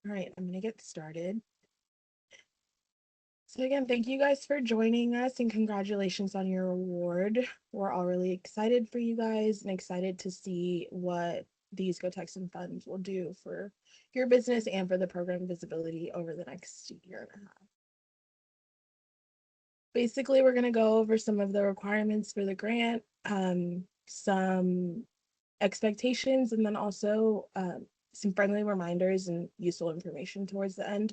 All right, I'm going to get started. So again, thank you guys for joining us and congratulations on your award. We're all really excited for you guys and excited to see what these Go Texan funds will do for your business and for the program visibility over the next year and a half. Basically, we're going to go over some of the requirements for the grant, some expectations, and then also some friendly reminders and useful information towards the end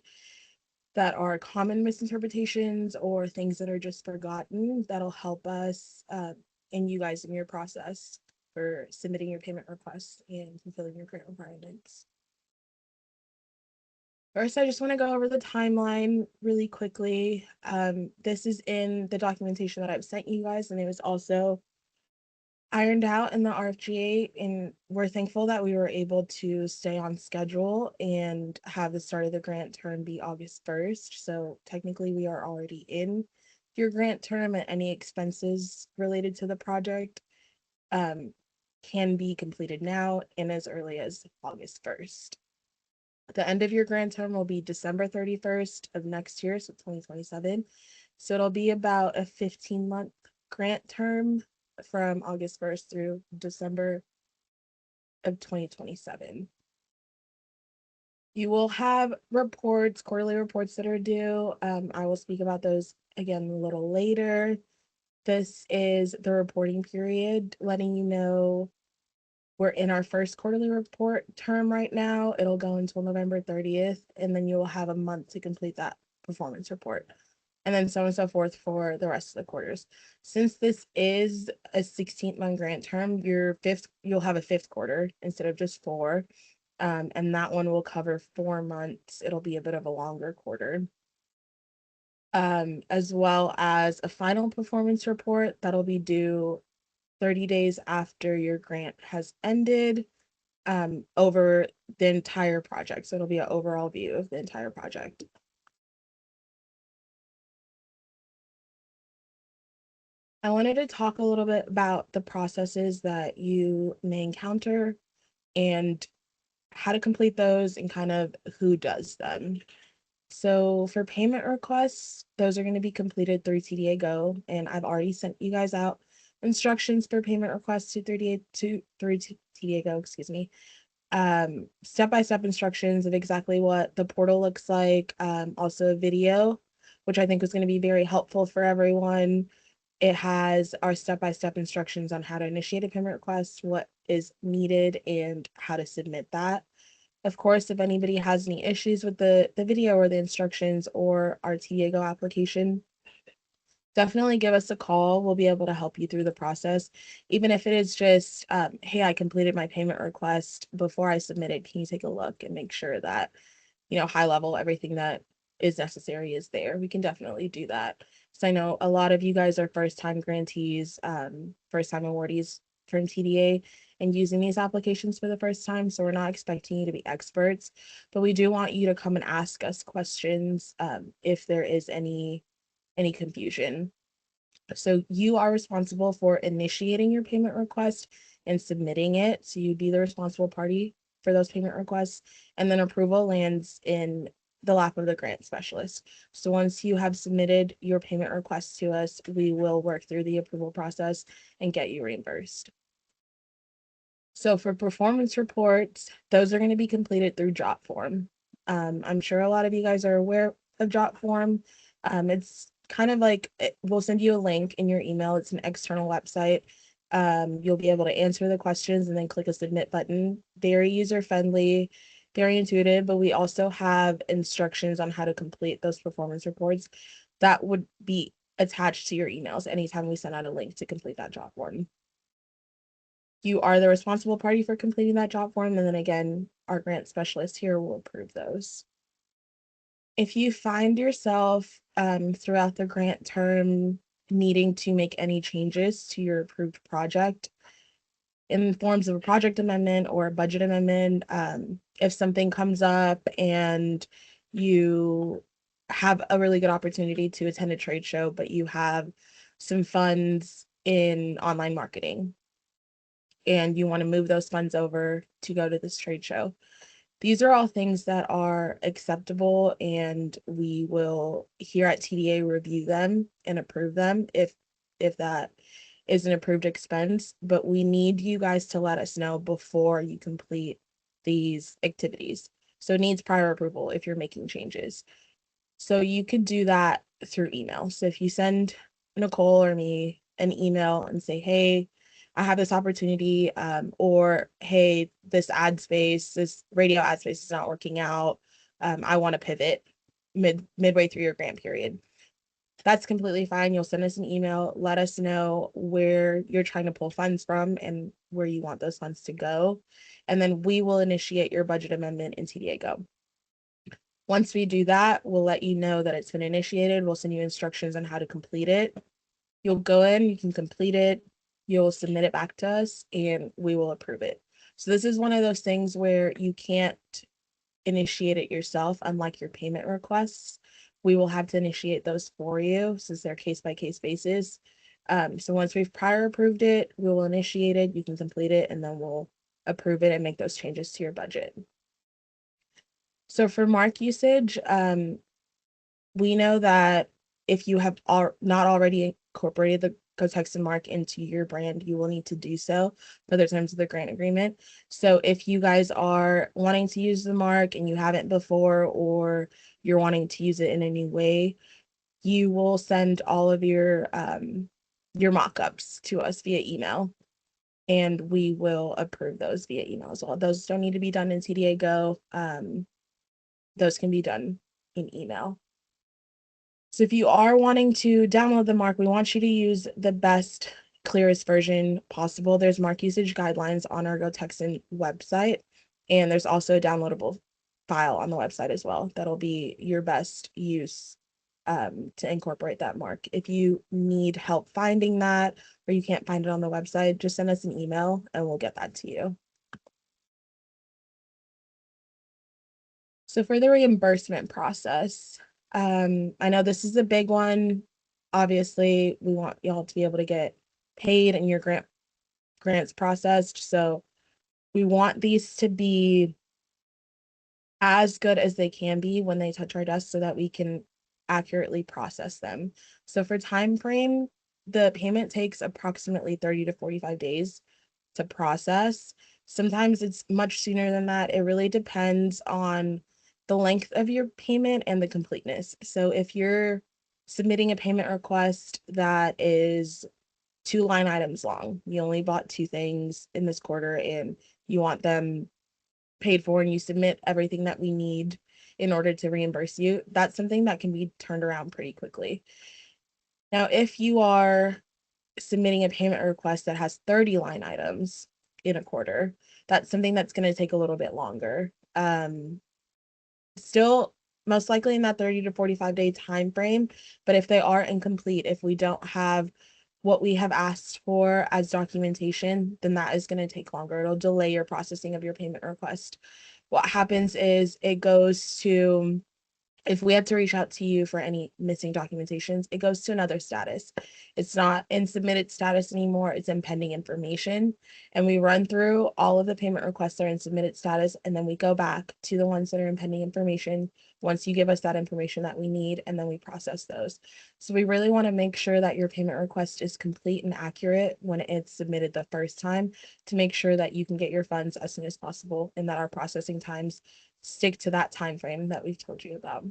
that are common misinterpretations or things that are just forgotten that'll help us and you guys in your process for submitting your payment requests and fulfilling your grant requirements. First, I just want to go over the timeline really quickly. This is in the documentation that I've sent you guys, and it was also ironed out in the RFGA, and we're thankful that we were able to stay on schedule and have the start of the grant term be August 1st. So technically we are already in your grant term, and any expenses related to the project can be completed now and as early as August 1st. The end of your grant term will be December 31st of next year, so 2027. So it'll be about a 15-month grant term from August 1st through December of 2027. You will have reports, quarterly reports that are due. I will speak about those again a little later. This is the reporting period, letting you know we're in our first quarterly report term right now. It'll go until November 30th, and then you will have a month to complete that performance report, and then so on and so forth for the rest of the quarters. Since this is a 16-month grant term, you'll have a fifth quarter instead of just four, and that one will cover 4 months. It'll be a bit of a longer quarter, as well as a final performance report that'll be due 30 days after your grant has ended, over the entire project. So it'll be an overall view of the entire project. I wanted to talk a little bit about the processes that you may encounter and how to complete those and kind of who does them. So for payment requests, those are going to be completed through TDA Go, and I've already sent you guys out instructions for payment requests through TDA Go, excuse me. Step-by-step instructions of exactly what the portal looks like, also a video, which I think was going to be very helpful for everyone. It has our step-by-step instructions on how to initiate a payment request, what is needed, and how to submit that. Of course, if anybody has any issues with the video or the instructions or our TDA Go application, definitely give us a call. We'll be able to help you through the process. Even if it is just, hey, I completed my payment request before I submitted. Can you take a look and make sure that, high level, everything that is necessary is there? We can definitely do that. So I know a lot of you guys are first-time grantees, first-time awardees from TDA and using these applications for the first time. So we're not expecting you to be experts, but we do want you to come and ask us questions if there is any confusion. So you are responsible for initiating your payment request and submitting it. So you'd be the responsible party for those payment requests, and then approval lands in the lap of the grant specialist. So once you have submitted your payment request to us, we will work through the approval process and get you reimbursed. So for performance reports, those are going to be completed through Jotform. I'm sure a lot of you guys are aware of Jotform. It's kind of like, we'll send you a link in your email. It's an external website. You'll be able to answer the questions and then click a submit button. Very user-friendly, very intuitive, but we also have instructions on how to complete those performance reports that would be attached to your emails anytime we send out a link to complete that Jotform. You are the responsible party for completing that Jotform, and then again, our grant specialist here will approve those. If you find yourself throughout the grant term needing to make any changes to your approved project in forms of a project amendment or a budget amendment, if something comes up and you have a really good opportunity to attend a trade show, but you have some funds in online marketing and you want to move those funds over to go to this trade show, These are all things that are acceptable, and we will here at TDA review them and approve them if that is an approved expense, but we need you guys to let us know before you complete these activities. So it needs prior approval if you're making changes. So you could do that through email. So if you send Nicole or me an email and say, hey, I have this opportunity, or hey, this radio ad space is not working out. I want to pivot midway through your grant period. That's completely fine. You'll send us an email, let us know where you're trying to pull funds from and where you want those funds to go. And then we will initiate your budget amendment in TDA Go. Once we do that, we'll let you know that it's been initiated. We'll send you instructions on how to complete it. You'll go in, you can complete it, you'll submit it back to us, and we will approve it. So this is one of those things where you can't initiate it yourself, unlike your payment requests. We will have to initiate those for you since they're case by case basis. So once we've prior approved it, we will initiate it, you can complete it, and then we'll approve it and make those changes to your budget. So for mark usage, we know that if you have not already incorporated the GoTexan mark into your brand, you will need to do so for the terms of the grant agreement. So if you guys are wanting to use the mark and you haven't before, or you're wanting to use it in a new way, you will send all of your mock-ups to us via email, and we will approve those via email as well. Those don't need to be done in TDA Go. Those can be done in email. So if you are wanting to download the mark, we want you to use the best, clearest version possible. There's mark usage guidelines on our GoTexan website, and there's also a downloadable file on the website as well. That'll be your best use to incorporate that mark. If you need help finding that, or you can't find it on the website, just send us an email and we'll get that to you. So for the reimbursement process, I know this is a big one. Obviously, we want y'all to be able to get paid and your grants processed. So we want these to be as good as they can be when they touch our desk so that we can accurately process them. So for time frame, the payment takes approximately 30 to 45 days to process. Sometimes it's much sooner than that. It really depends on the length of your payment and the completeness. So if you're submitting a payment request that is 2 line items long, you only bought 2 things in this quarter and you want them paid for, and you submit everything that we need in order to reimburse you, that's something that can be turned around pretty quickly. Now, if you are submitting a payment request that has 30 line items in a quarter, that's something that's going to take a little bit longer. Still most likely in that 30 to 45 day time frame, but if they are incomplete, if we don't have what we have asked for as documentation, then that is going to take longer. It'll delay your processing of your payment request. What happens is it goes to, if we had to reach out to you for any missing documentations, it goes to another status. It's not in submitted status anymore, it's in pending information. And we run through all of the payment requests that are in submitted status, and then we go back to the ones that are in pending information once you give us that information that we need, and then we process those. So we really want to make sure that your payment request is complete and accurate when it's submitted the first time, to make sure that you can get your funds as soon as possible and that our processing times stick to that time frame that we've told you about.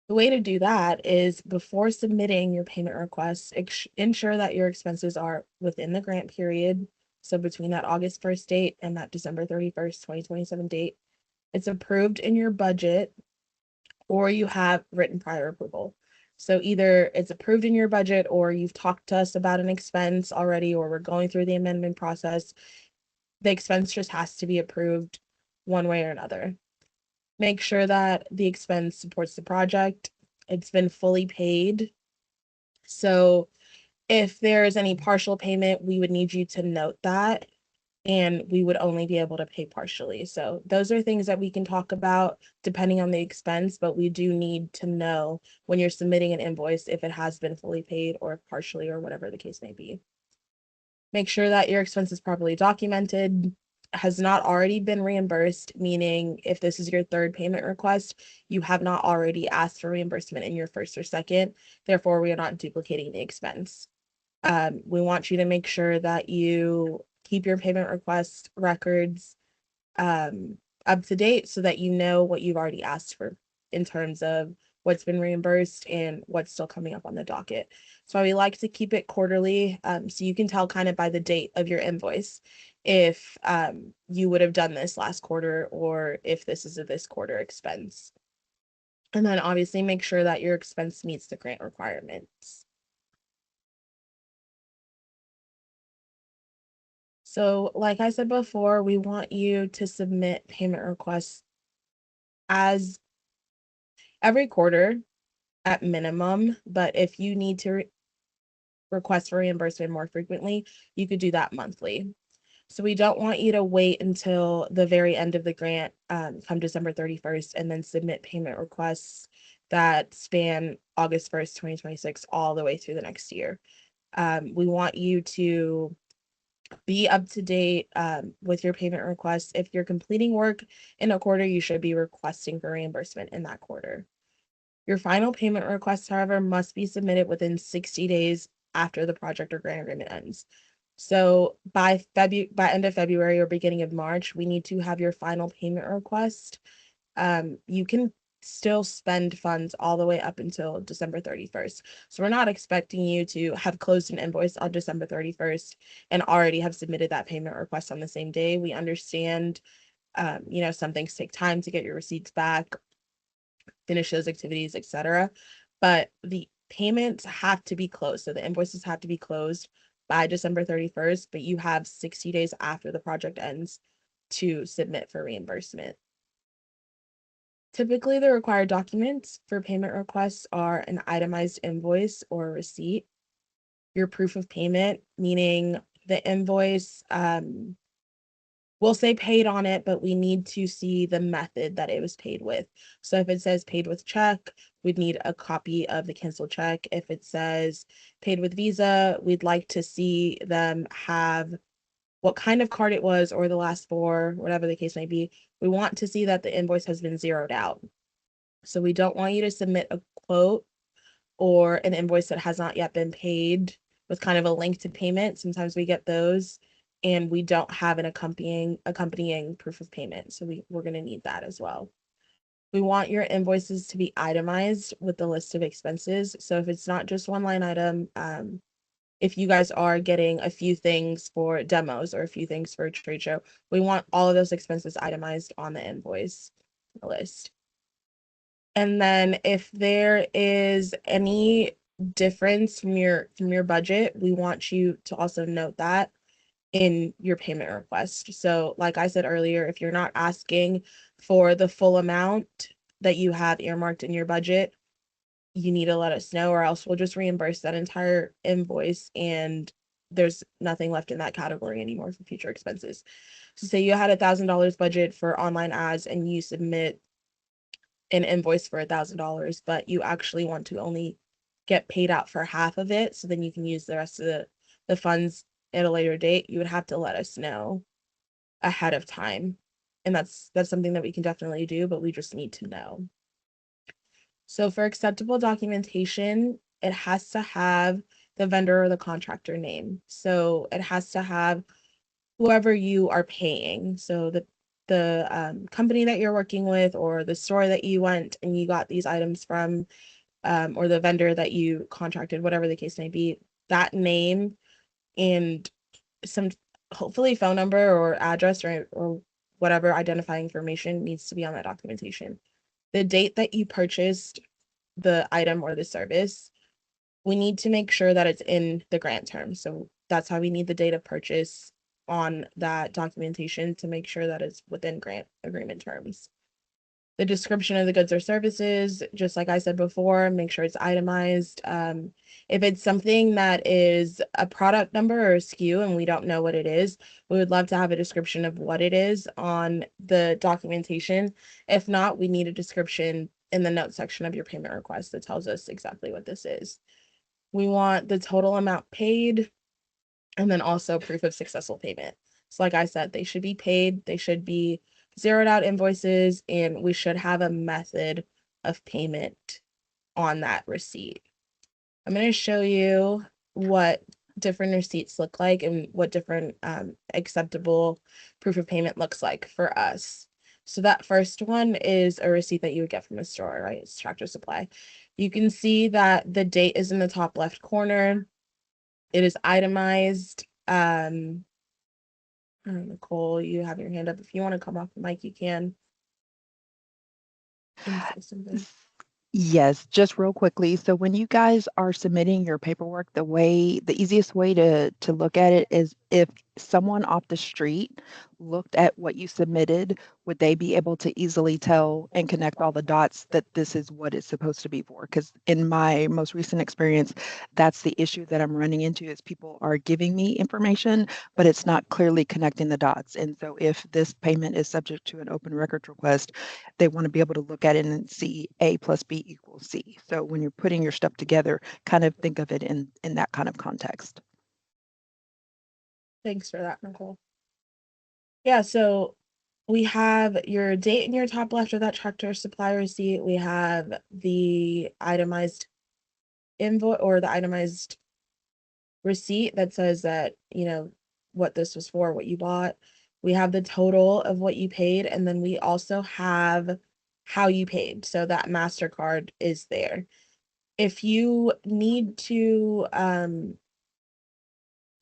The way to do that is, before submitting your payment request, ensure that your expenses are within the grant period. So between that August 1st date and that December 31st, 2027 date, it's approved in your budget, or you have written prior approval. So either it's approved in your budget, or you've talked to us about an expense already, or we're going through the amendment process. The expense just has to be approved one way or another. Make sure that the expense supports the project. It's been fully paid. So if there is any partial payment, we would need you to note that, and we would only be able to pay partially. So those are things that we can talk about depending on the expense, but we do need to know when you're submitting an invoice if it has been fully paid or partially, or whatever the case may be. Make sure that your expense is properly documented. has not already been reimbursed, meaning if this is your third payment request, you have not already asked for reimbursement in your first or second. Therefore, we are not duplicating the expense. We want you to make sure that you keep your payment request records um, up to date so that you know what you've already asked for in terms of what's been reimbursed and what's still coming up on the docket. So we like to keep it quarterly, so you can tell kind of by the date of your invoice if you would have done this last quarter or if this is a this quarter expense. And then obviously make sure that your expense meets the grant requirements. So like I said before, we want you to submit payment requests as every quarter at minimum, but if you need to request for reimbursement more frequently, you could do that monthly. So we don't want you to wait until the very end of the grant, come December 31st, and then submit payment requests that span August 1st, 2026, all the way through the next year. We want you to be up to date with your payment requests. If you're completing work in a quarter, you should be requesting for reimbursement in that quarter. Your final payment request, however, must be submitted within 60 days after the project or grant agreement ends. So by end of February or beginning of March, we need to have your final payment request. You can still spend funds all the way up until December 31st. So we're not expecting you to have closed an invoice on December 31st and already have submitted that payment request on the same day. We understand, some things take time to get your receipts back, finish those activities, etc. But the payments have to be closed. So the invoices have to be closed by December 31st, but you have 60 days after the project ends to submit for reimbursement. Typically, the required documents for payment requests are an itemized invoice or receipt, your proof of payment, meaning the invoice will say paid on it, but we need to see the method that it was paid with. So if it says paid with check, we'd need a copy of the canceled check. If it says paid with Visa, we'd like to see them have what kind of card it was or the last four, whatever the case may be. We want to see that the invoice has been zeroed out. So we don't want you to submit a quote or an invoice that has not yet been paid with kind of a link to payment. Sometimes we get those and we don't have an accompanying proof of payment. So we're going to need that as well. We want your invoices to be itemized with the list of expenses. So if it's not just one line item, if you guys are getting a few things for demos or a few things for a trade show, we want all of those expenses itemized on the invoice list. And then if there is any difference from your budget, we want you to also note that in your payment request. So like I said earlier, if you're not asking for the full amount that you have earmarked in your budget, you need to let us know, or else we'll just reimburse that entire invoice and there's nothing left in that category anymore for future expenses. So say you had $1,000 budget for online ads and you submit an invoice for $1,000, but you actually want to only get paid out for half of it, so then you can use the rest of the funds at a later date, you would have to let us know ahead of time. And that's something that we can definitely do, but we just need to know. So for acceptable documentation, it has to have the vendor or the contractor name. So it has to have whoever you are paying. So the company that you're working with, or the store that you went and you got these items from, or the vendor that you contracted, whatever the case may be, that name and some hopefully phone number or address or whatever identifying information needs to be on that documentation. The date that you purchased the item or the service, we need to make sure that it's in the grant terms. So that's how we need the date of purchase on that documentation to make sure that it's within grant agreement terms. The description of the goods or services, just like I said before, make sure it's itemized. If it's something that is a product number or a SKU and we don't know what it is, we would love to have a description of what it is on the documentation. If not, we need a description in the notes section of your payment request that tells us exactly what this is. We want the total amount paid and then also proof of successful payment. So like I said, they should be paid, they should be zeroed out invoices, and we should have a method of payment on that receipt. I'm going to show you what different receipts look like and what different acceptable proof of payment looks like for us. So that first one is a receipt that you would get from a store, right? It's Tractor Supply. You can see that the date is in the top left corner. It is itemized. Nicole, you have your hand up. If you want to come off the mic, you can and say something. Yes, just real quickly. So when you guys are submitting your paperwork, the easiest way to look at it is if someone off the street looked at what you submitted, would they be able to easily tell and connect all the dots that this is what it's supposed to be for? Because in my most recent experience, that's the issue that I'm running into is people are giving me information, but it's not clearly connecting the dots. And so if this payment is subject to an open records request, they want to be able to look at it and see A plus B equals C. So when you're putting your stuff together, kind of think of it in that kind of context. Thanks for that, Nicole. Yeah, so we have your date in your top left of that Tractor Supply receipt. We have the itemized invoice or the itemized receipt that says that, what this was for, what you bought. We have the total of what you paid, and then we also have how you paid. So that MasterCard is there. If you need to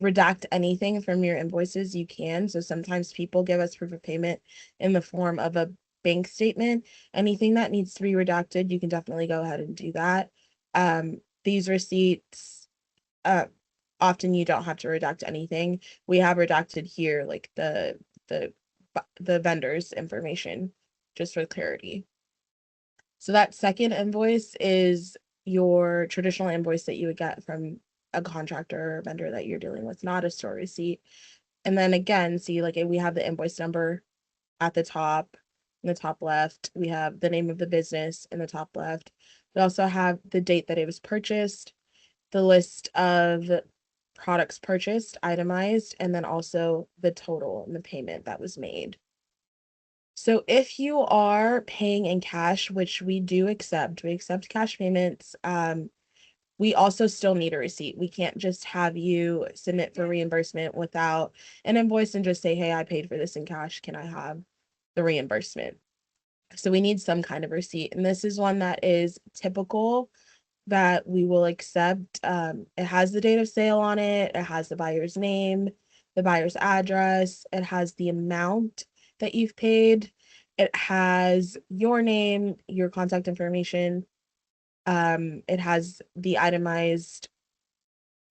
redact anything from your invoices, you can. So sometimes people give us proof of payment in the form of a bank statement. Anything that needs to be redacted, you can definitely go ahead and do that. These receipts, uh, often you don't have to redact anything. We have redacted here, like the the vendor's information, just for clarity. So that second invoice is your traditional invoice that you would get from a contractor or vendor that you're dealing with, not a store receipt. And then again, see, like we have the invoice number at the top, in the top left. We have the name of the business in the top left. We also have the date that it was purchased, the list of products purchased, itemized, and then also the total and the payment that was made. So if you are paying in cash, which we do accept, we accept cash payments, we also still need a receipt. We can't just have you submit for reimbursement without an invoice and just say, hey, I paid for this in cash. Can I have the reimbursement? So we need some kind of receipt. And this is one that is typical that we will accept. It has the date of sale on it, it has the buyer's name, the buyer's address, it has the amount that you've paid, it has your name, your contact information, it has the itemized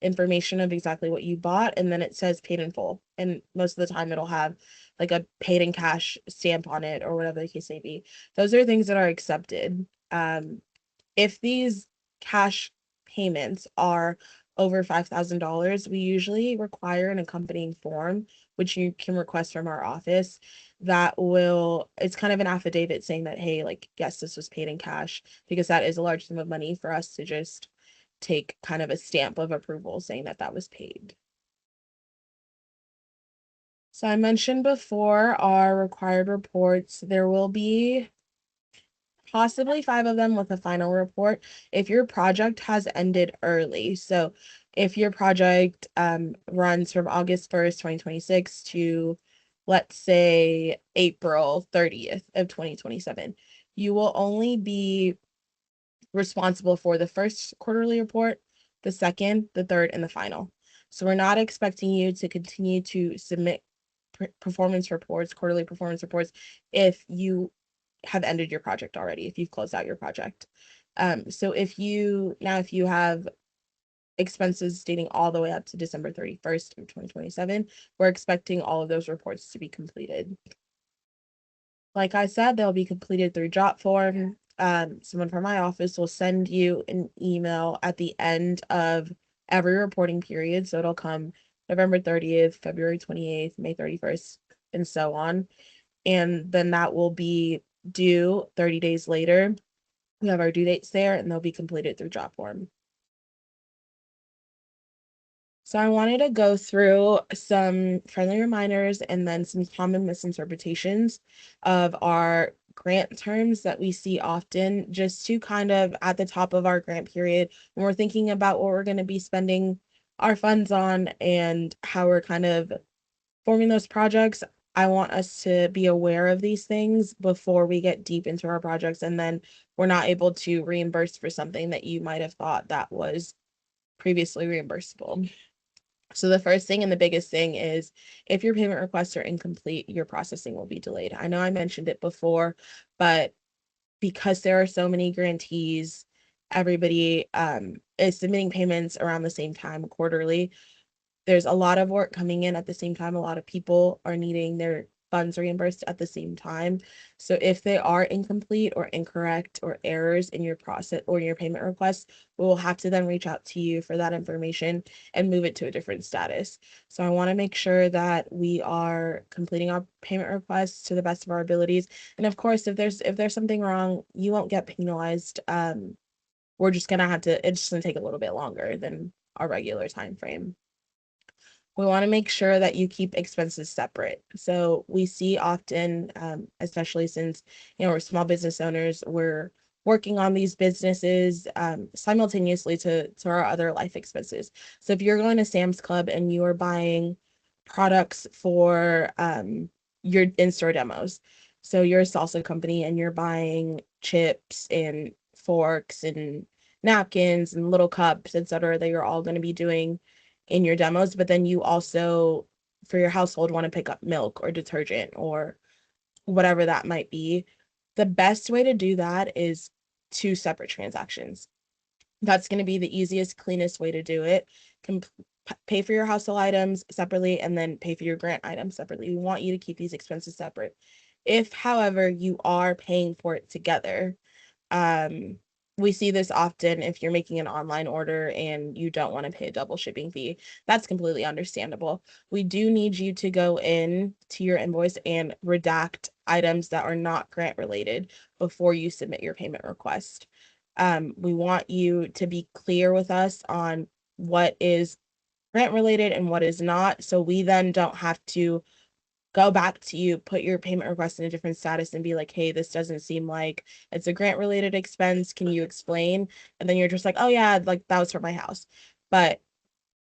information of exactly what you bought, and then it says paid in full. And most of the time it'll have like a paid in cash stamp on it or whatever the case may be. Those are things that are accepted. If these cash payments are over $5,000, we usually require an accompanying form, which you can request from our office. It's kind of an affidavit saying that, hey, like, yes, this was paid in cash, because that is a large sum of money for us to just take kind of a stamp of approval saying that that was paid. So I mentioned before our required reports, there will be possibly 5 of them with a final report if your project has ended early. So if your project runs from August 1st, 2026 to, let's say, April 30th of 2027, you will only be responsible for the first quarterly report, the second, the third, and the final. So we're not expecting you to continue to submit performance reports, quarterly performance reports, if you have ended your project already, if you've closed out your project. So if you have expenses dating all the way up to December 31st of 2027, we're expecting all of those reports to be completed. Like I said, they'll be completed through drop form. Someone from my office will send you an email at the end of every reporting period. So it'll come November 30th, February 28th, May 31st, and so on. And then that will be due 30 days later. We have our due dates there, and they'll be completed through drop form. So I wanted to go through some friendly reminders and then some common misinterpretations of our grant terms that we see often, just to kind of at the top of our grant period when we're thinking about what we're going to be spending our funds on and how we're kind of forming those projects. I want us to be aware of these things before we get deep into our projects, and then we're not able to reimburse for something that you might have thought that was previously reimbursable. So the first thing and the biggest thing is if your payment requests are incomplete, your processing will be delayed. I know I mentioned it before, but because there are so many grantees, everybody is submitting payments around the same time quarterly. There's a lot of work coming in at the same time. A lot of people are needing their funds reimbursed at the same time. So if they are incomplete or incorrect or errors in your process or your payment request, we will have to then reach out to you for that information and move it to a different status. So I want to make sure that we are completing our payment requests to the best of our abilities. And of course, if there's something wrong, you won't get penalized. We're just gonna have to, it's just gonna take a little bit longer than our regular time frame. We want to make sure that you keep expenses separate. So we see often, especially since we're small business owners, we're working on these businesses simultaneously to our other life expenses. So if you're going to Sam's Club and you are buying products for your in-store demos, so you're a salsa company and you're buying chips and forks and napkins and little cups, etc., that you're all going to be doing in your demos, but then you also, for your household, want to pick up milk or detergent or whatever that might be. The best way to do that is two separate transactions. That's going to be the easiest, cleanest way to do it. Pay for your household items separately and then pay for your grant items separately. We want you to keep these expenses separate. If, however, you are paying for it together, um, we see this often if you're making an online order and you don't want to pay a double shipping fee. That's completely understandable. We do need you to go in to your invoice and redact items that are not grant related before you submit your payment request. We want you to be clear with us on what is grant related and what is not, so we then don't have to go back to you, put your payment request in a different status and be like, hey, this doesn't seem like it's a grant related expense. Can you explain? And then you're just like, oh yeah, like that was for my house. But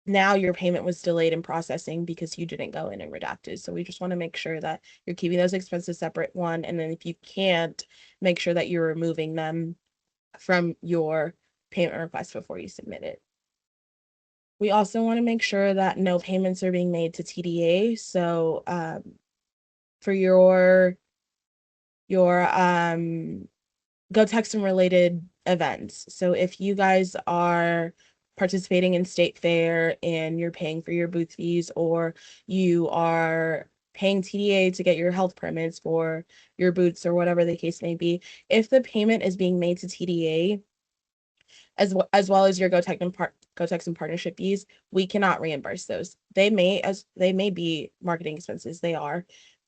now your payment was delayed in processing because you didn't go in and redact it. So we just want to make sure that you're keeping those expenses separate, one, and then if you can't, make sure that you're removing them from your payment request before you submit it. We also want to make sure that no payments are being made to TDA. So for your Go Texan related events. So if you guys are participating in state fair and you're paying for your booth fees, or you are paying TDA to get your health permits for your boots or whatever the case may be, if the payment is being made to TDA as well as your Go Texan partnership fees, we cannot reimburse those. They may be marketing expenses, they are.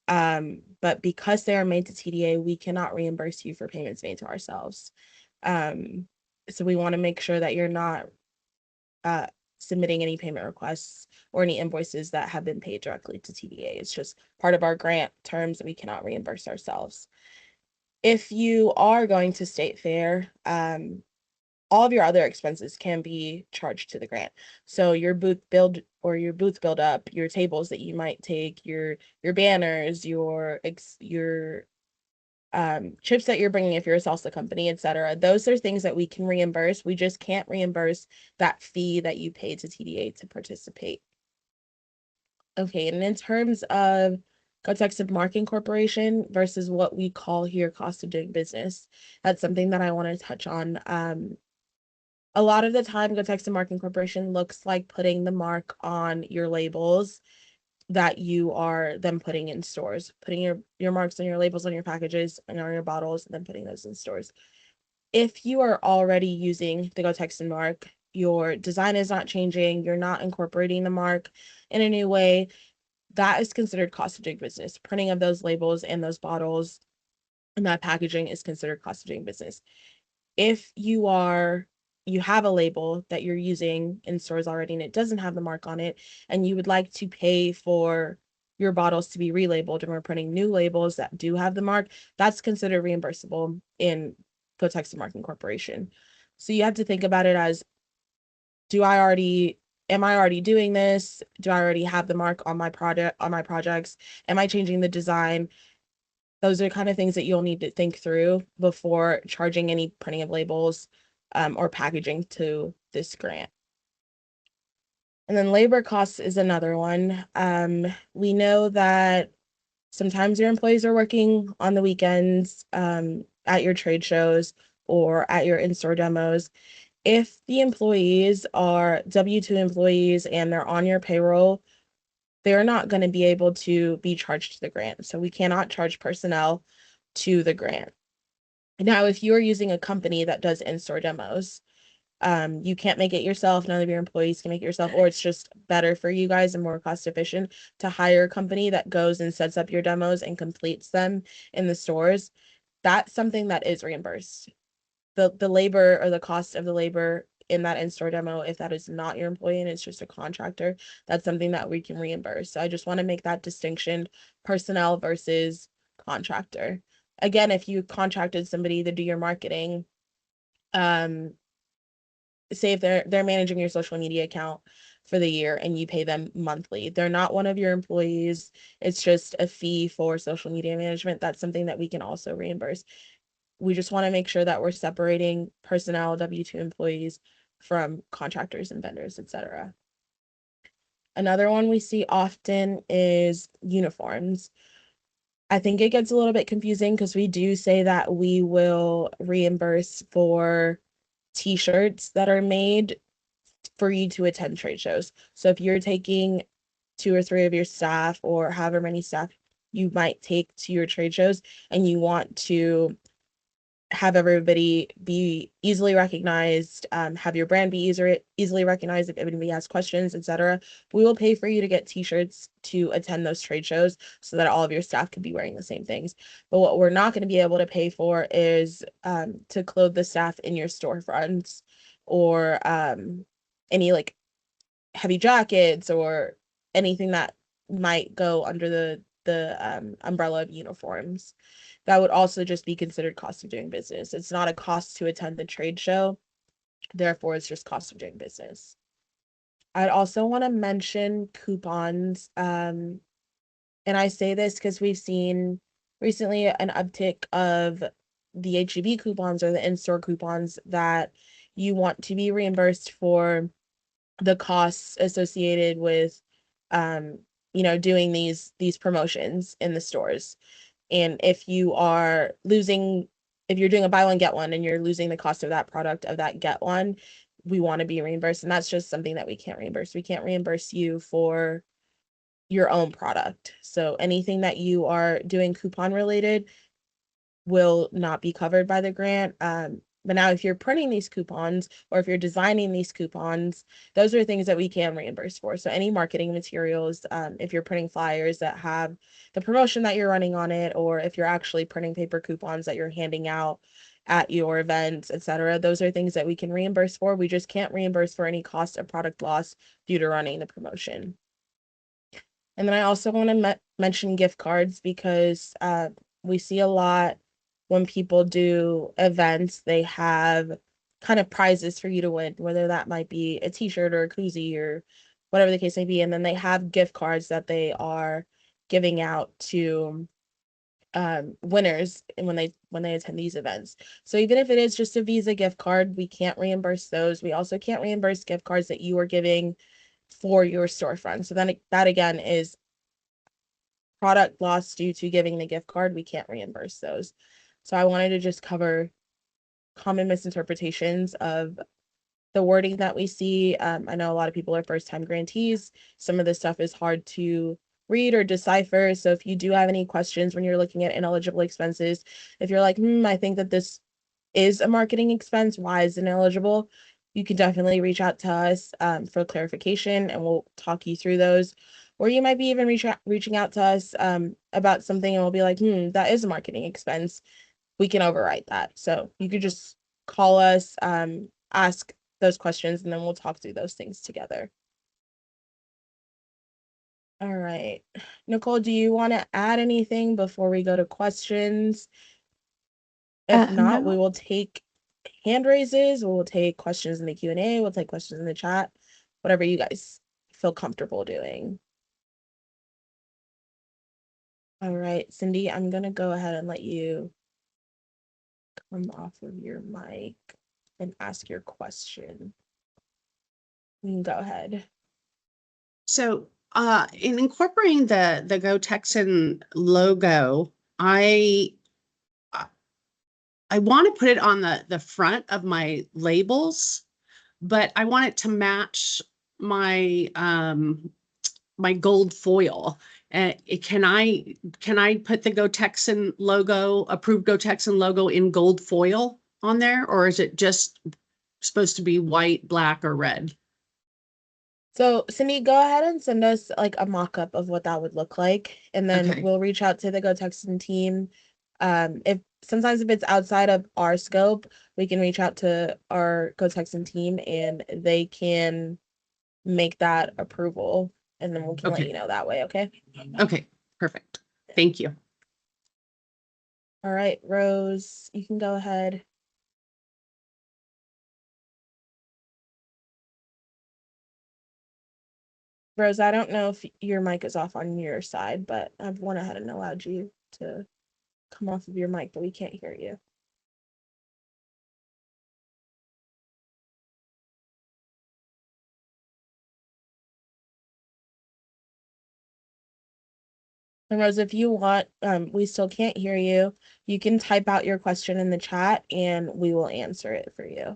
But because they are made to TDA, we cannot reimburse you for payments made to ourselves. Um, so we want to make sure that you're not uh, submitting any payment requests or any invoices that have been paid directly to TDA. It's just part of our grant terms that we cannot reimburse ourselves. If you are going to state fair, all of your other expenses can be charged to the grant. So your booth build up, your tables that you might take, your banners, your chips that you're bringing if you're a salsa company, etc. Those are things that we can reimburse. We just can't reimburse that fee that you paid to TDA to participate. Okay, and in terms of Context of Marketing Corporation versus what we call here cost of doing business, that's something that I want to touch on. A lot of the time, Go Text and Marketing Corporation looks like putting the mark on your labels that you are then putting in stores, putting your marks on your labels on your packages and on your bottles, and then putting those in stores. If you are already using the Go Text and Mark, your design is not changing, you're not incorporating the mark in a new way, that is considered cost of doing business. Printing of those labels and those bottles and that packaging is considered cost of doing business. If you are you have a label that you're using in stores already and it doesn't have the mark on it, and you would like to pay for your bottles to be relabeled and we're printing new labels that do have the mark, that's considered reimbursable in Code Text and Marking Corporation. So you have to think about it as, am I already doing this? Do I already have the mark on my projects? Am I changing the design? Those are kind of things that you'll need to think through before charging any printing of labels or packaging to this grant. And then labor costs is another one. We know that sometimes your employees are working on the weekends at your trade shows or at your in-store demos. If the employees are W-2 employees and they're on your payroll, they're not going to be able to be charged to the grant. So we cannot charge personnel to the grant. Now, if you're using a company that does in-store demos, you can't make it yourself. None of your employees can make it yourself, or it's just better for you guys and more cost efficient to hire a company that goes and sets up your demos and completes them in the stores. That's something that is reimbursed. The labor or the cost of the labor in that in-store demo, if that is not your employee and it's just a contractor, that's something that we can reimburse. So I just want to make that distinction, personnel versus contractor. Again, if you contracted somebody to do your marketing, um, say if they're managing your social media account for the year and you pay them monthly, they're not one of your employees. It's just a fee for social media management. That's something that we can also reimburse. We just want to make sure that we're separating personnel, W-2 employees from contractors and vendors, etc. Another one we see often is uniforms. I think it gets a little bit confusing because we do say that we will reimburse for t-shirts that are made for you to attend trade shows. So if you're taking 2 or 3 of your staff or however many staff you might take to your trade shows and you want to have everybody be easily recognized, have your brand be easily recognized if anybody has questions, etc. We will pay for you to get t-shirts to attend those trade shows so that all of your staff could be wearing the same things. But what we're not going to be able to pay for is to clothe the staff in your storefronts or any like heavy jackets or anything that might go under the umbrella of uniforms. That would also just be considered cost of doing business. It's not a cost to attend the trade show, therefore it's just cost of doing business. I'd also want to mention coupons. And I say this because we've seen recently an uptick of the HEB coupons or the in-store coupons that you want to be reimbursed for the costs associated with doing these promotions in the stores. And if you're doing a buy one get one and you're losing the cost of that product of that get one, we want to be reimbursed. And that's just something that we can't reimburse. We can't reimburse you for your own product. So anything that you are doing coupon related will not be covered by the grant. But now if you're printing these coupons or if you're designing these coupons, those are things that we can reimburse for. So any marketing materials, if you're printing flyers that have the promotion that you're running on it, or if you're actually printing paper coupons that you're handing out at your events, etc., those are things that we can reimburse for. We just can't reimburse for any cost of product loss due to running the promotion. And then I also want to mention gift cards because we see a lot when people do events, they have kind of prizes for you to win, whether that might be a t-shirt or a koozie or whatever the case may be. And then they have gift cards that they are giving out to winners when they attend these events. So even if it is just a Visa gift card, we can't reimburse those. We also can't reimburse gift cards that you are giving for your storefront. So then that again is product loss due to giving the gift card. We can't reimburse those. So I wanted to just cover common misinterpretations of the wording that we see. I know a lot of people are first-time grantees. Some of this stuff is hard to read or decipher. So if you do have any questions when you're looking at ineligible expenses, if you're like, I think that this is a marketing expense, why is it ineligible? You can definitely reach out to us for clarification and we'll talk you through those. Or you might be even reaching out to us about something and we'll be like, that is a marketing expense. We can overwrite that. So you could just call us, ask those questions, and then we'll talk through those things together. All right. Nicole, do you want to add anything before we go to questions? If not, we No. will take hand raises, we'll take questions in the Q&A, we'll take questions in the chat, whatever you guys feel comfortable doing. All right, Cindy, I'm gonna go ahead and let you come off of your mic and ask your question. You can go ahead. So, in incorporating the Go Texan logo, I want to put it on the front of my labels, but I want it to match my my gold foil. Can I put the Go Texan logo, approved Go Texan logo in gold foil on there, or is it just supposed to be white, black, or red? So Cindy, go ahead and send us like a mock-up of what that would look like, and then Okay. we'll reach out to the Go Texan team. If sometimes if it's outside of our scope, we can reach out to our Go Texan team and they can make that approval, and then we can let Okay. you know that way, okay? Okay, perfect. Thank you. All right, Rose, you can go ahead. Rose, I don't know if your mic is off on your side, but I've went ahead and allowed you to come off of your mic, but we can't hear you. And Rose, if you want, we still can't hear you. You can type out your question in the chat and we will answer it for you.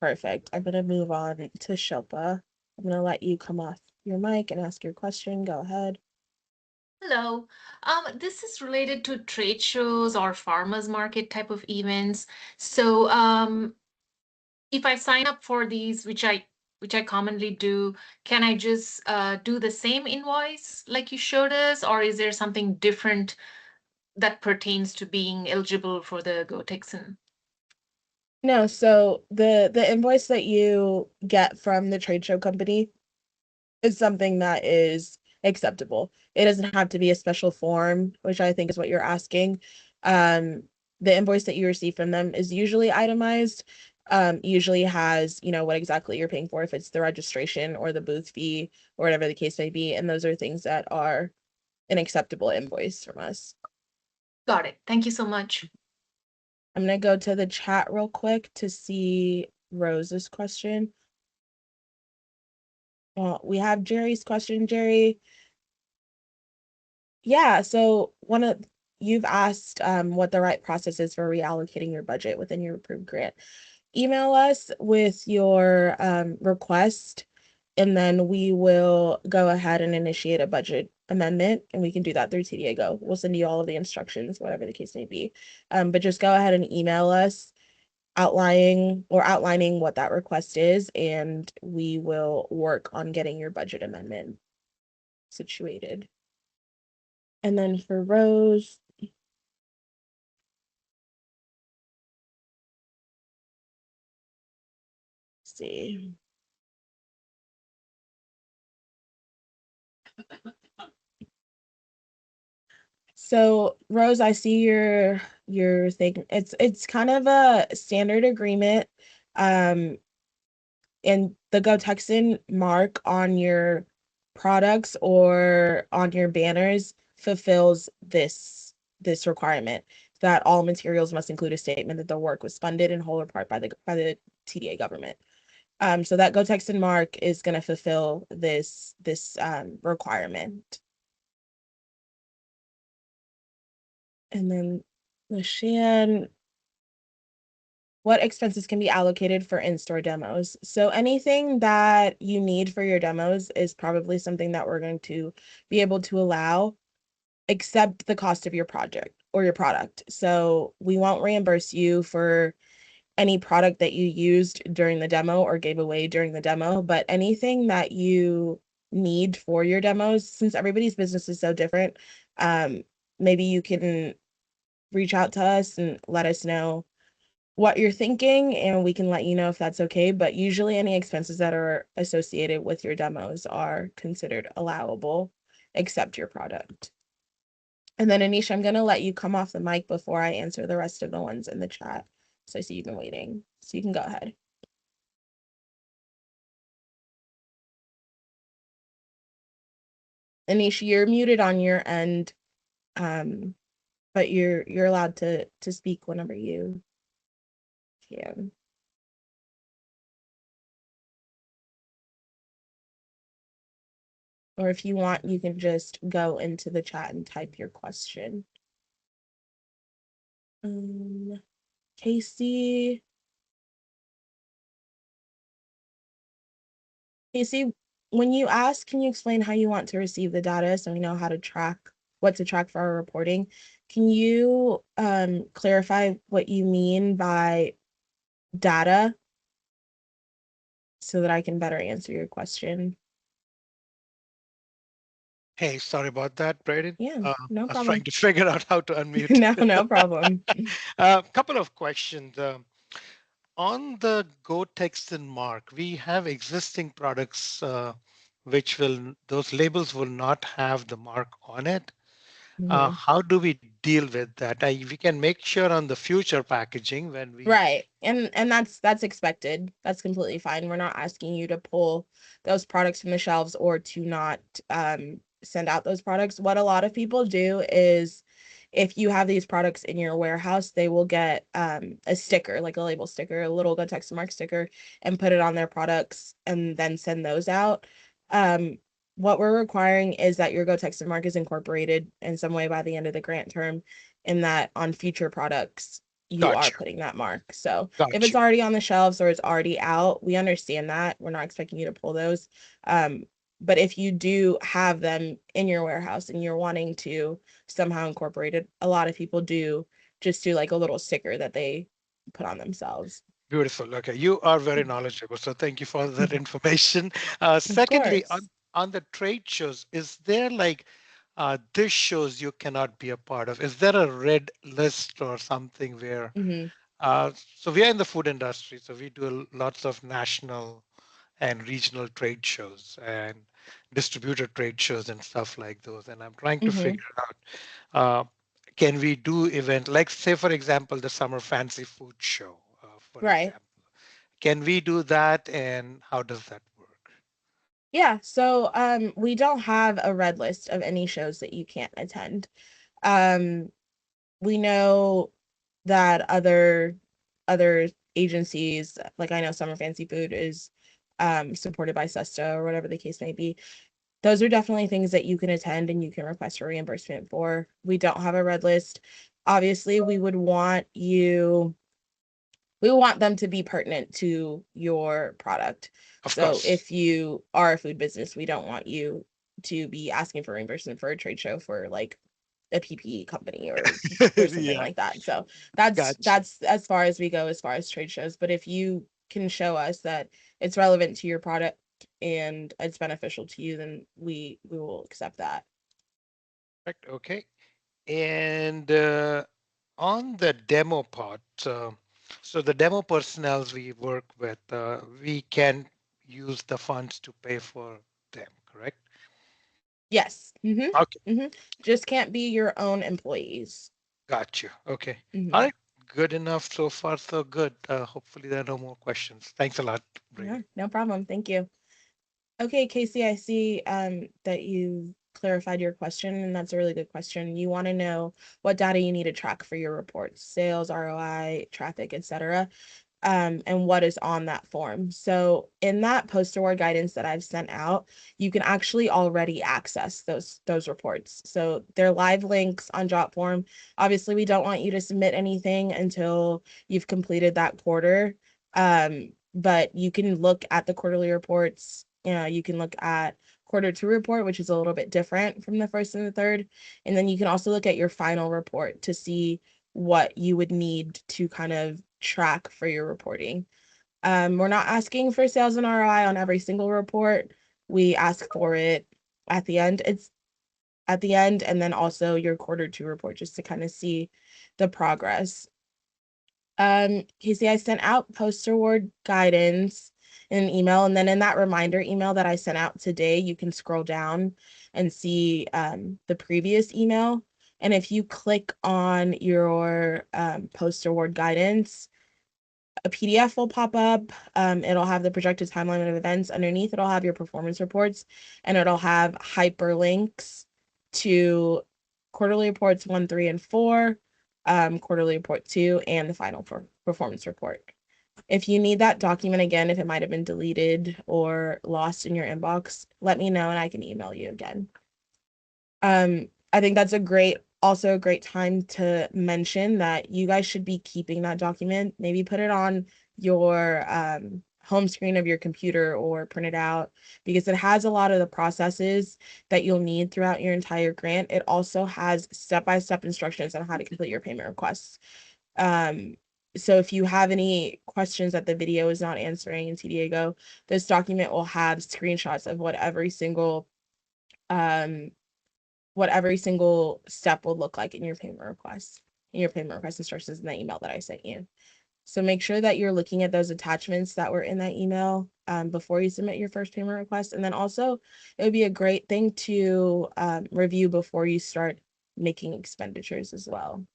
Perfect. I'm gonna move on to Shilpa. I'm gonna let you come off your mic and ask your question. Go ahead. Hello. This is related to trade shows or farmers market type of events. So, if I sign up for these, which I commonly do, can I just do the same invoice like you showed us, or is there something different that pertains to being eligible for the Go Texan? No, so the invoice that you get from the trade show company is something that is acceptable. It doesn't have to be a special form, which I think is what you're asking. The invoice that you receive from them is usually itemized, usually has, you know, what exactly you're paying for, if it's the registration or the booth fee or whatever the case may be. And those are things that are an acceptable invoice from us. Got it. Thank you so much. I'm gonna go to the chat real quick to see Rose's question. Well, we have Jerry's question. Jerry, yeah, so you've asked what the right process is for reallocating your budget within your approved grant. Email us with your request, and then we will go ahead and initiate a budget amendment, and we can do that through TDA Go. We'll send you all of the instructions, whatever the case may be. But just go ahead and email us outlining what that request is, and we will work on getting your budget amendment situated. And then for Rose, see. So Rose, I see your thing. It's kind of a standard agreement. And the Go Texan mark on your products or on your banners fulfills this requirement that all materials must include a statement that the work was funded in whole or part by the TDA government. So that Go Texan mark is going to fulfill this requirement. And then LaShan, what expenses can be allocated for in-store demos? So anything that you need for your demos is probably something that we're going to be able to allow, except the cost of your project or your product. So we won't reimburse you for any product that you used during the demo or gave away during the demo, but anything that you need for your demos, since everybody's business is so different, maybe you can reach out to us and let us know what you're thinking, and we can let you know if that's okay. But usually any expenses that are associated with your demos are considered allowable, except your product. And then Anisha, I'm gonna let you come off the mic before I answer the rest of the ones in the chat. So I see you've been waiting. So you can go ahead. Anisha, you're muted on your end, but you're allowed to speak whenever you can. Or if you want, you can just go into the chat and type your question. Casey, when you ask, can you explain how you want to receive the data so we know how to track what to track for our reporting? Can you clarify what you mean by data so that I can better answer your question? Hey, sorry about that, Braden. Yeah, no I was trying problem. to figure out how to unmute. No problem. A couple of questions. On the Go Text and Mark, we have existing products which those labels will not have the mark on it. Mhm. How do we deal with that? We can make sure on the future packaging when we. Right. And that's expected. That's completely fine. We're not asking you to pull those products from the shelves or to not send out those products. What a lot of people do is if you have these products in your warehouse, they will get a sticker, like a label sticker, a little Go Text Mark sticker, and put it on their products and then send those out. What we're requiring is that your Go Text Mark is incorporated in some way by the end of the grant term, and that on future products you are Got you. putting that mark. So if Got it's you. already on the shelves or it's already out, we understand that. We're not expecting you to pull those. But if you do have them in your warehouse and you're wanting to somehow incorporate it, a lot of people do just do like a little sticker that they put on themselves. Beautiful. Okay, you are very knowledgeable, so thank you for that information. Of Secondly, course. on the trade shows, is there like this shows you cannot be a part of? Is there a red list or something where? Hmm. So we are in the food industry, so we do lots of national and regional trade shows and distributor trade shows and stuff like those. And I'm trying to Hmm. figure out, uh, can we do event like, say, for example, the Summer Fancy Food Show, for Right. example. Can we do that, and how does that work? Yeah. So we don't have a red list of any shows that you can't attend. Um, we know that other agencies, like I know Summer Fancy Food is supported by SESTA or whatever the case may be. Those are definitely things that you can attend and you can request for reimbursement for. We don't have a red list. Obviously, we want them to be pertinent to your product. Of So course. if you are a food business, we don't want you to be asking for reimbursement for a trade show for like a PPE company or something Yeah, like that. So that's gotcha. as far as we go as far as trade shows. But if you can show us that it's relevant to your product and it's beneficial to you, then we will accept that. Correct. Okay. And on the demo part, so the demo personnel we work with, we can use the funds to pay for them, correct? Yes. Okay, Just can't be your own employees. got you. Okay. All Hmm. right. Good enough so far, so good. Hopefully there are no more questions. Thanks a lot, Yeah, Brady. no problem. Thank you. Okay, Casey, I see that you clarified your question, and that's a really good question. You want to know what data you need to track for your reports, sales, ROI, traffic, etc., and what is on that form. So in that post award guidance that I've sent out, you can actually already access those reports. So they're live links on Jotform. Obviously, we don't want you to submit anything until you've completed that quarter. But you can look at the quarterly reports. You can look at quarter two report, which is a little bit different from the first and the third. And then you can also look at your final report to see what you would need to kind of track for your reporting. We're not asking for sales and ROI on every single report. We ask for it at the end. It's at the end, and then also your quarter two report just to kind of see the progress. Casey, I sent out post award guidance in an email, and then in that reminder email that I sent out today, you can scroll down and see the previous email. And if you click on your post award guidance, a PDF will pop up. It'll have the projected timeline of events. Underneath, it'll have your performance reports, and it'll have hyperlinks to quarterly reports 1, 3, and 4, quarterly report 2, and the final performance report. If you need that document again, if it might have been deleted or lost in your inbox, let me know and I can email you again. I think that's also a great time to mention that you guys should be keeping that document. Maybe put it on your home screen of your computer or print it out, because it has a lot of the processes that you'll need throughout your entire grant. It also has step-by-step instructions on how to complete your payment requests. So if you have any questions that the video is not answering in TDA Go, this document will have screenshots of what every single step will look like in your payment request instructions in the email that I sent you. So make sure that you're looking at those attachments that were in that email before you submit your first payment request. And then also, it would be a great thing to review before you start making expenditures as well.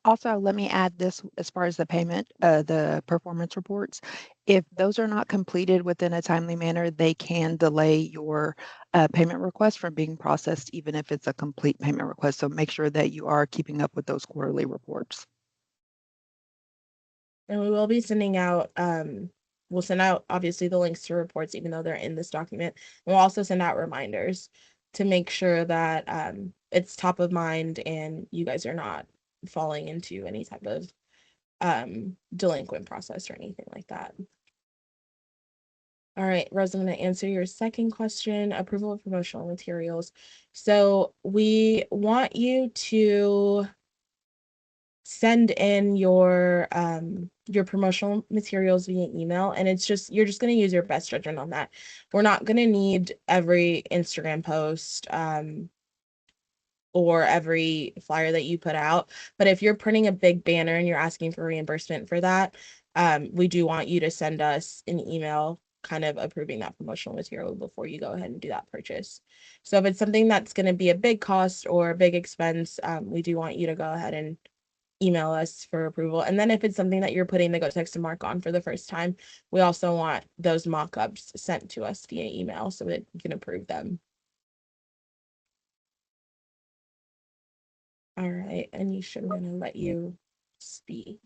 Also, let me add this as far as the performance reports. If those are not completed within a timely manner, they can delay your payment request from being processed, even if it's a complete payment request. So make sure that you are keeping up with those quarterly reports. And we will be sending out, we'll send out obviously the links to reports, even though they're in this document. We'll also send out reminders to make sure that it's top of mind and you guys are not falling into any type of delinquent process or anything like that. All right, Rose, I'm going to answer your second question, approval of promotional materials. So we want you to send in your promotional materials via email, and you're just going to use your best judgment on that. We're not going to need every Instagram post or every flyer that you put out, but if you're printing a big banner and you're asking for reimbursement for that, we do want you to send us an email kind of approving that promotional material before you go ahead and do that purchase. So if it's something that's going to be a big cost or a big expense, we do want you to go ahead and email us for approval. And then if it's something that you're putting the GoText and Mark on for the first time, we also want those mock-ups sent to us via email so that you can approve them. All right, Anisha, I'm gonna let you speak.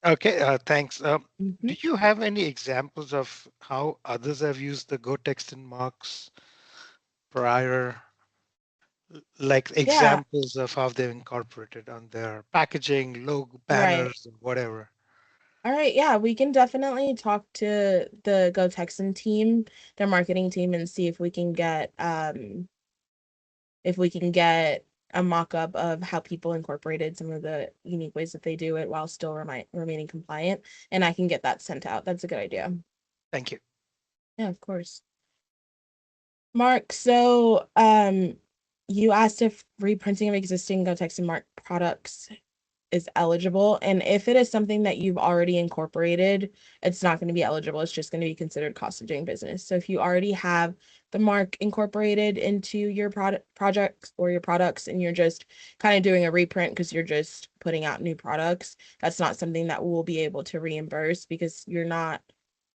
Okay, thanks. Mhm. Do you have any examples of how others have used the Go text and marks prior, like Yeah, examples of how they've incorporated on their packaging, logo, right. banners, whatever? All right, yeah, we can definitely talk to the Go Texan team, their marketing team, and see if we can get a mock-up of how people incorporated some of the unique ways that they do it while still remaining compliant, and I can get that sent out. That's a good idea. Thank you. Yeah, of course. Mark, so you asked if reprinting of existing GoTex and Mark products is eligible, and if it is something that you've already incorporated, it's not going to be eligible. It's just going to be considered cost of doing business. So if you already have the mark incorporated into your projects or your products, and you're just kind of doing a reprint because you're just putting out new products, that's not something that we'll be able to reimburse because you're not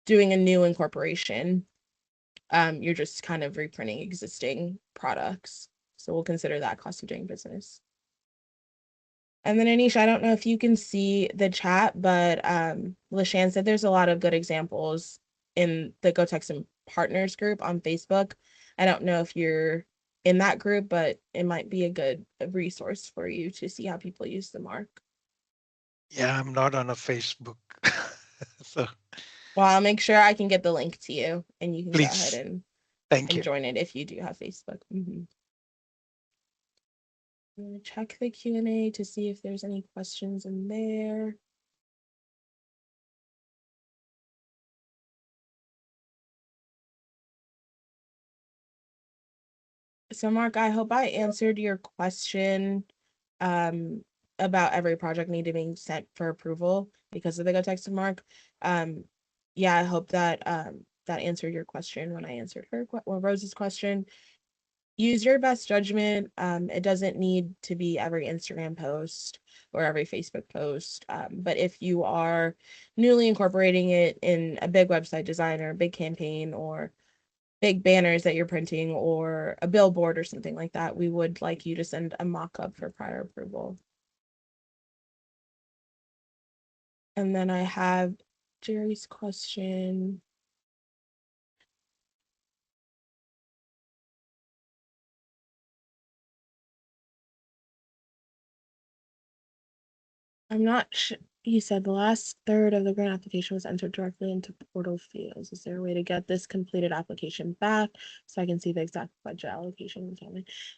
doing a new incorporation. You're just kind of reprinting existing products. So we'll consider that cost of doing business. And then Anisha, I don't know if you can see the chat, but LaShan said there's a lot of good examples in the GoTex and Partners group on Facebook. I don't know if you're in that group, but it might be a good resource for you to see how people use the mark. Yeah, I'm not on a Facebook. So Well, I'll make sure I can get the link to you and you can go ahead please, thank you. join it if you do have Facebook. I'm gonna check the Q&A to see if there's any questions in there. So Mark, I hope I answered your question about every project needing being sent for approval because of the go text mark. Yeah, I hope that that answered your question when I answered Rose's question. Use your best judgment. It doesn't need to be every Instagram post or every Facebook post. But if you are newly incorporating it in a big website design or a big campaign or big banners that you're printing or a billboard or something like that, we would like you to send a mock-up for prior approval. And then I have Jerry's question. I'm not sure. You said the last third of the grant application was entered directly into portal fields. Is there a way to get this completed application back so I can see the exact budget allocation?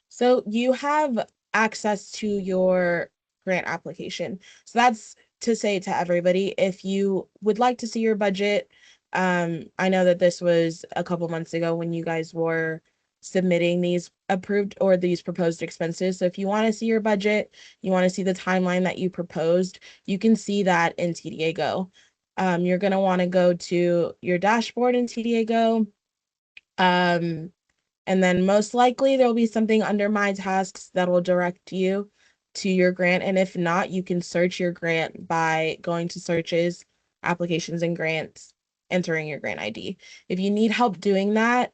So you have access to your grant application. So that's to say to everybody, if you would like to see your budget, I know that this was a couple months ago when you guys were submitting these approved or these proposed expenses. So if you want to see your budget, you want to see the timeline that you proposed, you can see that in TDA Go. You're going to want to go to your dashboard in TDA Go. And then most likely there will be something under my tasks that will direct you to your grant. And if not, you can search your grant by going to searches, applications and grants, entering your grant ID. If you need help doing that,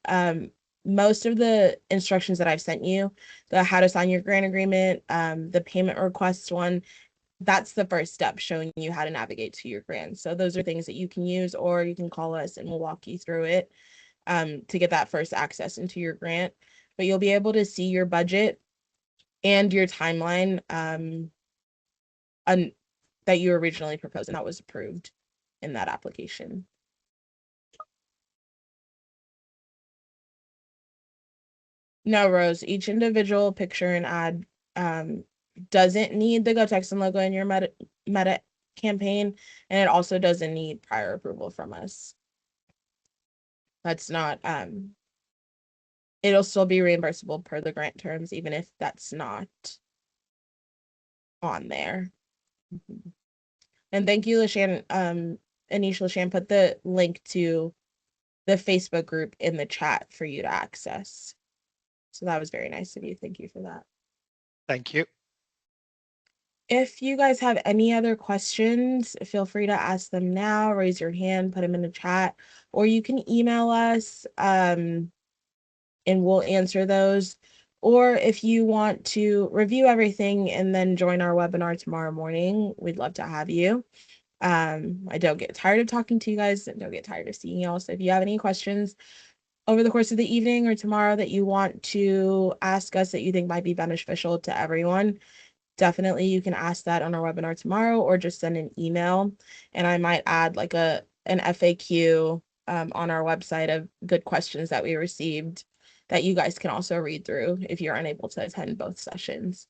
most of the instructions that I've sent you, the how to sign your grant agreement, the payment request one, that's the first step showing you how to navigate to your grant. So those are things that you can use, or you can call us and we'll walk you through it to get that first access into your grant. But you'll be able to see your budget and your timeline that you originally proposed and that was approved in that application. No, Rose, each individual picture and ad doesn't need the GoTex and logo in your meta campaign, and it also doesn't need prior approval from us. That's not it'll still be reimbursable per the grant terms, even if that's not on there. And thank you, LaShannon. Anish LaShannon put the link to the Facebook group in the chat for you to access. So that was very nice of you. Thank you for that. Thank you. If you guys have any other questions, feel free to ask them now, raise your hand, put them in the chat, or you can email us and we'll answer those. Or if you want to review everything and then join our webinar tomorrow morning, we'd love to have you. I don't get tired of talking to you guys and don't get tired of seeing y'all. So if you have any questions over the course of the evening or tomorrow that you want to ask us that you think might be beneficial to everyone, definitely you can ask that on our webinar tomorrow or just send an email. And I might add like an FAQ on our website of good questions that we received that you guys can also read through if you're unable to attend both sessions.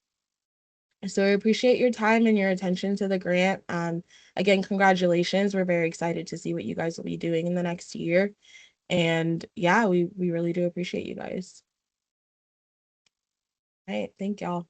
So we appreciate your time and your attention to the grant. Again, congratulations. We're very excited to see what you guys will be doing in the next year. And yeah, we really do appreciate you guys. All right, thank y'all.